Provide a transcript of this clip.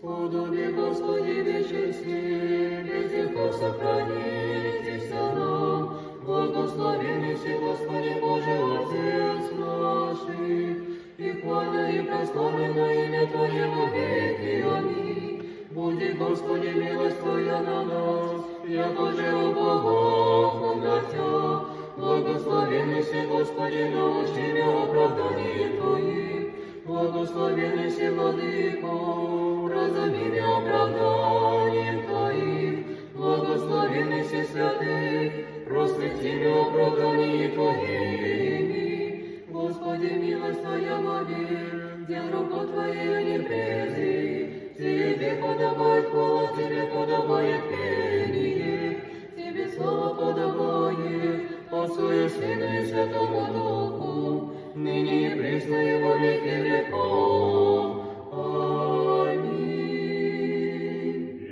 Подоби, Господи, вечер всем, без греха сохранитесь нам. Благословенный си, Господи Боже, Отец наших, и хвально и прославлено имя Твое во веки. Аминь. Буди, Господи, милость Твоя на нас, яко же уповахом на Тя. Благословенный си, Господи, научи меня оправданием Твоим. Благословенный си, Владыко, разуми меня оправданием Твоим. Благословенный си, Святый, просвети меня оправданием Твоими. Господи, милость Твоя вовек, дел руку Твоей не прези. Тебе подобает хвала, Тебе подобает пение, Тебе слово подобает, Отцу и Сыну и Святому Духу.